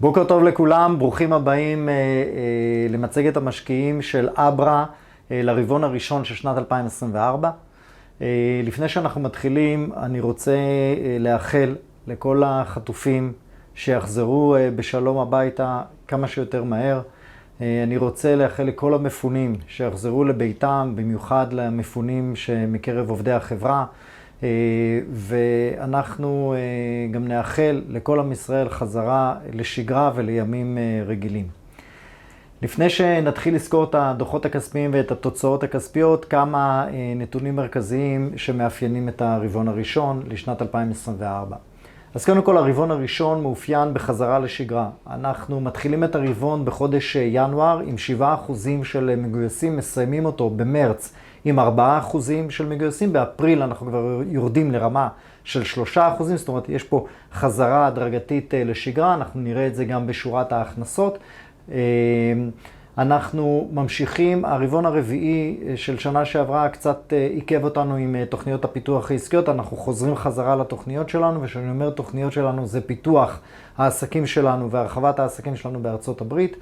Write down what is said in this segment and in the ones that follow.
בוקר טוב לכולם, ברוכים הבאים למצגת המשקיעים של אברה לרבעון הראשון של שנת 2024. לפני שאנחנו מתחילים, אני רוצה לאחל לכל החטופים שיחזרו בשלום הביתה כמה שיותר מהר. אני רוצה לאחל לכל המפונים שיחזרו לביתם, במיוחד למפונים שמקרב עובדי החברה. ואנחנו גם נאחל לכל עם ישראל חזרה לשגרה ולימים רגילים. לפני שנתחיל לזכור את הדוחות הכספיים ואת התוצאות הכספיות, כמה נתונים מרכזיים שמאפיינים את הרבעון הראשון לשנת 2024. אז קודם כל, הרבעון הראשון מאופיין בחזרה לשגרה. אנחנו מתחילים את הרבעון בחודש ינואר עם 7% של מגויסים, מסיימים אותו במרץ עם 4% של מגויסים. באפריל אנחנו כבר יורדים לרמה של 3%, זאת אומרת יש פה חזרה הדרגתית לשגרה, אנחנו נראה את זה גם בשורת ההכנסות. אנחנו ממשיכים, הרבעון הרביעי של שנה שעברה קצת עיכב אותנו עם תוכניות הפיתוח העסקיות, אנחנו חוזרים חזרה לתוכניות שלנו, ושאני אומר תוכניות שלנו זה פיתוח העסקים שלנו והרחבת העסקים שלנו בארצות הברית,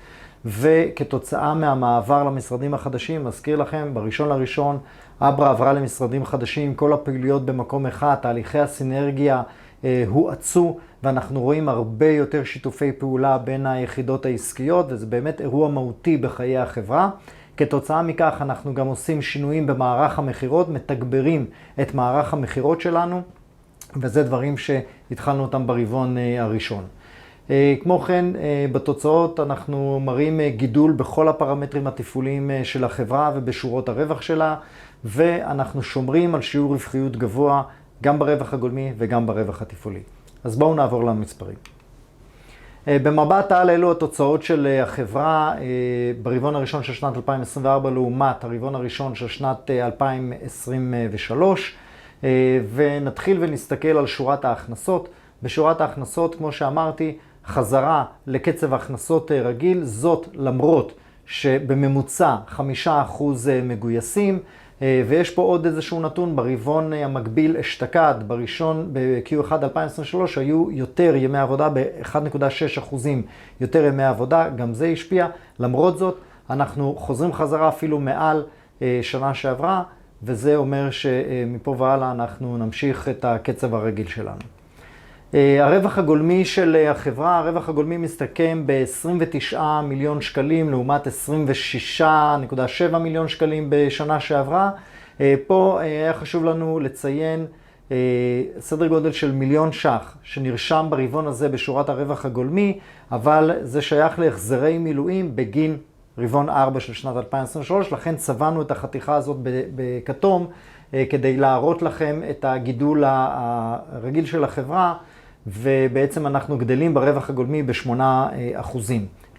וכתוצאה מהמעבר למשרדים החדשים, מזכיר לכם, בראשון לראשון אברה עברה למשרדים חדשים, כל הפעילויות במקום אחד, תהליכי הסינרגיה הואצו, ואנחנו רואים הרבה יותר שיתופי פעולה בין היחידות העסקיות, וזה באמת אירוע מהותי בחיי החברה. כתוצאה מכך אנחנו גם עושים שינויים במערך המחירות, מתגברים את מערך המחירות שלנו, וזה דברים שהתחלנו אותם ברבעון הראשון. כמו כן, בתוצאות אנחנו מראים גידול בכל הפרמטרים התפעוליים של החברה ובשורות הרווח שלה, ואנחנו שומרים על שיעור רווחיות גבוה גם ברווח הגולמי וגם ברווח התפעולי. אז בואו נעבור למספרים. במבט על אלו התוצאות של החברה ברבעון הראשון של שנת 2024 לעומת הרבעון הראשון של שנת 2023, ונתחיל ונסתכל על שורת ההכנסות. בשורת ההכנסות, כמו שאמרתי, חזרה לקצב הכנסות רגיל, זאת למרות שבממוצע 5% מגויסים, ויש פה עוד איזשהו נתון, ברבעון המקביל אשתקד, בראשון ב-Q1 2023 היו יותר ימי עבודה ב-1.6% יותר ימי עבודה, גם זה השפיע. למרות זאת, אנחנו חוזרים חזרה אפילו מעל שנה שעברה, וזה אומר שמפה והלאה אנחנו נמשיך את הקצב הרגיל שלנו. הרווח הגולמי של החברה, הרווח הגולמי מסתכם ב-29 מיליון שקלים לעומת 26.7 מיליון שקלים בשנה שעברה. פה היה חשוב לנו לציין סדר גודל של מיליון ש"ח שנרשם ברבעון הזה בשורת הרווח הגולמי, אבל זה שייך להחזרי מילואים בגין רבעון 4 של שנת 2023, לכן צבענו את החתיכה הזאת בכתום כדי להראות לכם את הגידול הרגיל של החברה, ובעצם אנחנו גדלים ברווח הגולמי ב8%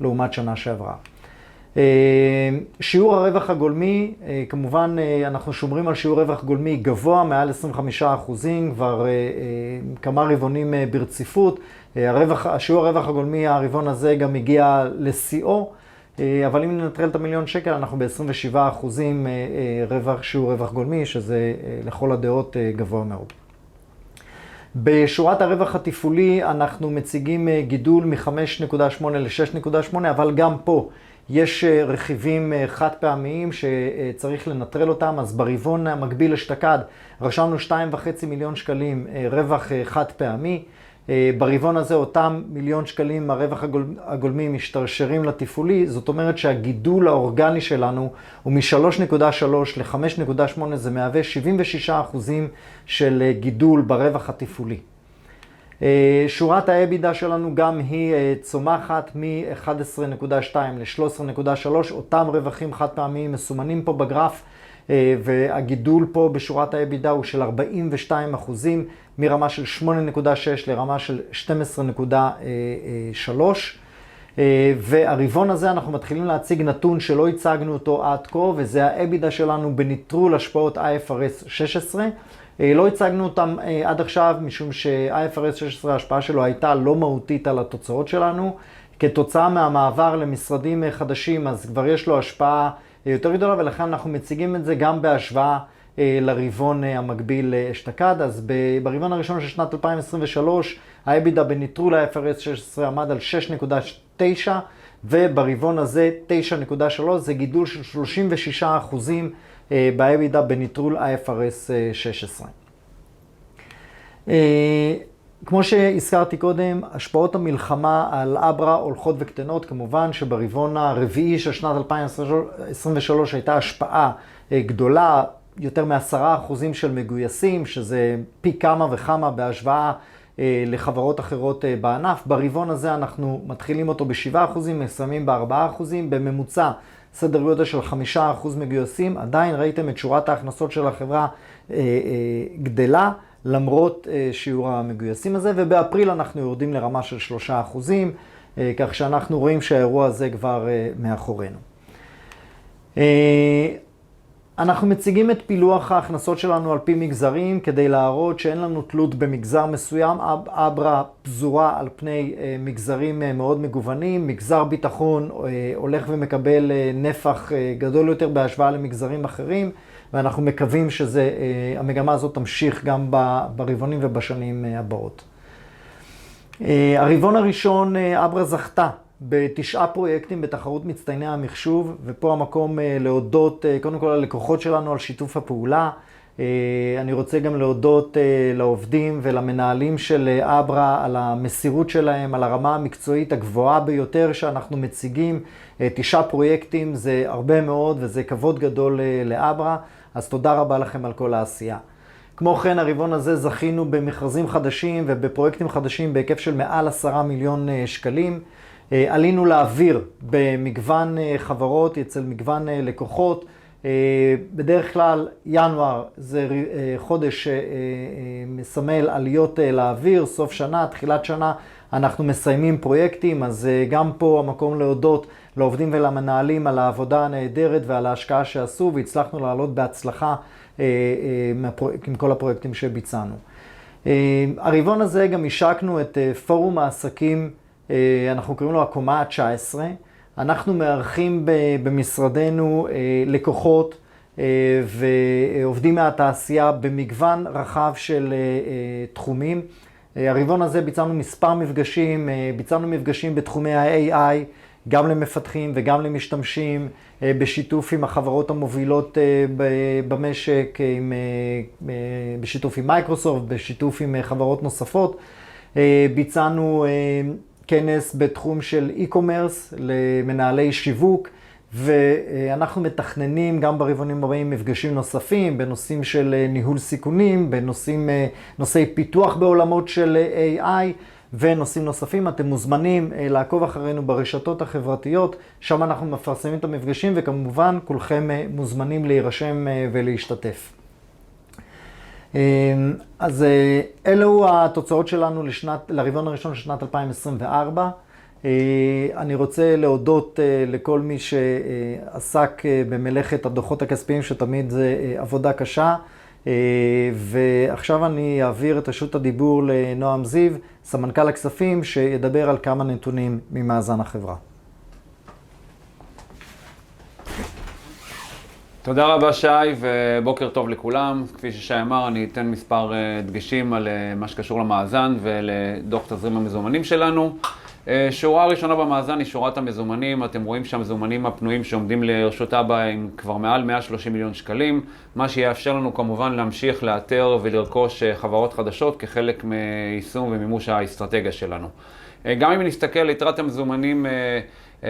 לעומת שנה שעברה. שיעור הרווח הגולמי, כמובן אנחנו שומרים על שיעור רווח גולמי גבוה, מעל 25%, כבר כמה רבעונים ברציפות. שיעור הרווח הגולמי הרבעון הזה גם הגיע לשיאו, אבל אם ננטרל את המיליון שקל, אנחנו ב-27% שיעור רווח גולמי, שזה לכל הדעות גבוה מאוד. בשורת הרווח התפעולי אנחנו מציגים גידול מ-5.8 ל-6.8, אבל גם פה יש רכיבים חד פעמיים שצריך לנטרל אותם. אז ברבעון המקביל אשתקד רשמנו 2.5 מיליון שקלים רווח חד פעמי. ברבעון הזה אותם מיליון שקלים הרווח הגולמי משתרשרים לתפעולי, זאת אומרת שהגידול האורגני שלנו הוא מ-3.3 ל-5.8, זה מהווה 76% של גידול ברווח התפעולי. שורת האבידה שלנו גם היא צומחת מ-11.2 ל-13.3, אותם רווחים חד פעמיים מסומנים פה בגרף, והגידול פה בשורת האבידה הוא של 42%, מרמה של 8.6 לרמה של 12.3. והרבעון הזה אנחנו מתחילים להציג נתון שלא הצגנו אותו עד כה, וזה האבידה שלנו בניטרול השפעות IFRS 16. לא הצגנו אותם עד עכשיו, משום ש-IFRS 16 ההשפעה שלו הייתה לא מהותית על התוצאות שלנו. כתוצאה מהמעבר למשרדים חדשים, אז כבר יש לו השפעה יותר גדולה, ולכן אנחנו מציגים את זה גם בהשוואה לרבעון המקביל אשתקד. אז ברבעון הראשון של שנת 2023, ה-EBITDA בניטרול ה-IFRS 16 עמד על 6.9, וברבעון הזה 9.3, זה גידול של 36% ב-EBITDA בניטרול ה-IFRS 16. כמו שהזכרתי קודם, השפעות המלחמה על אברה הולכות וקטנות. כמובן שברבעון הרביעי של שנת 2023 הייתה השפעה גדולה, יותר מ10% של מגויסים, שזה פי כמה וכמה בהשוואה לחברות אחרות בענף. ברבעון הזה אנחנו מתחילים אותו ב7%, מסיימים ב4%, בממוצע סדר גודל של 5% מגויסים. עדיין ראיתם את שורת ההכנסות של החברה גדלה, למרות שיעור המגויסים הזה, ובאפריל אנחנו יורדים לרמה של 3%, כך שאנחנו רואים שהאירוע הזה כבר מאחורינו. אנחנו מציגים את פילוח ההכנסות שלנו על פי מגזרים, כדי להראות שאין לנו תלות במגזר מסוים. אברה פזורה על פני מגזרים מאוד מגוונים. מגזר ביטחון הולך ומקבל נפח גדול יותר בהשוואה למגזרים אחרים, ואנחנו מקווים שהמגמה הזאת תמשיך גם ברבעונים ובשנים הבאות. הרבעון הראשון, אברה זכתה ב9 פרויקטים בתחרות מצטייני המחשוב, ופה המקום להודות קודם כל ללקוחות שלנו על שיתוף הפעולה. אני רוצה גם להודות לעובדים ולמנהלים של אברה על המסירות שלהם, על הרמה המקצועית הגבוהה ביותר שאנחנו מציגים. 9 פרויקטים זה הרבה מאוד וזה כבוד גדול לאברה, אז תודה רבה לכם על כל העשייה. כמו כן, הרבעון הזה זכינו במכרזים חדשים ובפרויקטים חדשים בהיקף של מעל 10 מיליון שקלים. עלינו לאוויר במגוון חברות, אצל מגוון לקוחות. בדרך כלל ינואר זה חודש מסמל עליות לאוויר, סוף שנה, תחילת שנה אנחנו מסיימים פרויקטים, אז גם פה המקום להודות לעובדים ולמנהלים על העבודה הנהדרת ועל ההשקעה שעשו, והצלחנו לעלות בהצלחה עם כל הפרויקטים שביצענו. הרבעון הזה גם השקנו את פורום העסקים, אנחנו קוראים לו הקומה ה-19. אנחנו מארחים במשרדנו לקוחות ועובדים מהתעשייה במגוון רחב של תחומים. הרבעון הזה ביצענו מספר מפגשים, ביצענו מפגשים בתחומי ה-AI, גם למפתחים וגם למשתמשים, בשיתוף עם החברות המובילות במשק, בשיתוף עם מייקרוסופט, בשיתוף עם חברות נוספות. ביצענו כנס בתחום של e-commerce למנהלי שיווק, ואנחנו מתכננים גם ברבעונים הבאים מפגשים נוספים בנושאים של ניהול סיכונים, בנושאי פיתוח בעולמות של AI ונושאים נוספים. אתם מוזמנים לעקוב אחרינו ברשתות החברתיות, שם אנחנו מפרסמים את המפגשים, וכמובן כולכם מוזמנים להירשם ולהשתתף. אז אלו התוצאות שלנו לרבעון הראשון של שנת 2024. אני רוצה להודות לכל מי שעסק במלאכת הדוחות הכספיים, שתמיד זה עבודה קשה. ועכשיו אני אעביר את רשות הדיבור לנועם זיו, סמנכ"ל הכספים, שידבר על כמה נתונים ממאזן החברה. תודה רבה שי, ובוקר טוב לכולם. כפי ששי אמר, אני אתן מספר דגשים על מה שקשור למאזן ולדוח תזרים המזומנים שלנו. שורה הראשונה במאזן היא שורת המזומנים. אתם רואים שהמזומנים הפנויים שעומדים לרשות אברה הם כבר מעל 130 מיליון שקלים, מה שיאפשר לנו כמובן להמשיך לאתר ולרכוש חברות חדשות כחלק מיישום ומימוש האסטרטגיה שלנו. גם אם נסתכל על יתרת המזומנים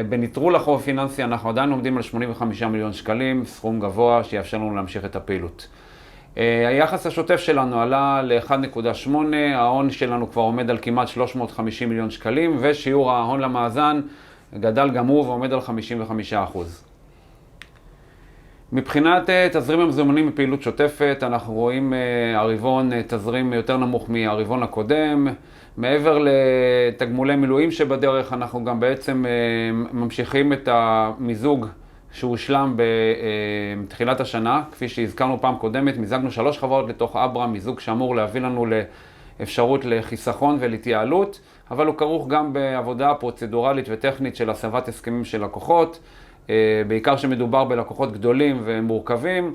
בניטרול החוב הפיננסי, אנחנו עדיין עומדים על 85 מיליון שקלים, סכום גבוה שיאפשר לנו להמשיך את הפעילות. היחס השוטף שלנו עלה ל-1.8, ההון שלנו כבר עומד על כמעט 350 מיליון שקלים, ושיעור ההון למאזן גדל גם הוא ועומד על 55%. מבחינת תזרים המזומנים בפעילות שוטפת, אנחנו רואים הרבעון תזרים יותר נמוך מהרבעון הקודם. מעבר לתגמולי מילואים שבדרך, אנחנו גם בעצם ממשיכים את המיזוג שהושלם בתחילת השנה. כפי שהזכרנו פעם קודמת, מיזגנו 3 חברות לתוך אברה, מיזוג שאמור להביא לנו לאפשרות לחיסכון ולהתייעלות, אבל הוא כרוך גם בעבודה פרוצדורלית וטכנית של הסבת הסכמים של לקוחות, בעיקר שמדובר בלקוחות גדולים ומורכבים.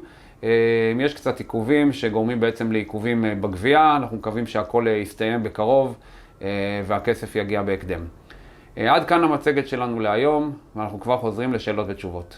יש קצת עיכובים שגורמים בעצם לעיכובים בגבייה, אנחנו מקווים שהכל יסתיים בקרוב והכסף יגיע בהקדם. עד כאן המצגת שלנו להיום, ואנחנו כבר חוזרים לשאלות ותשובות.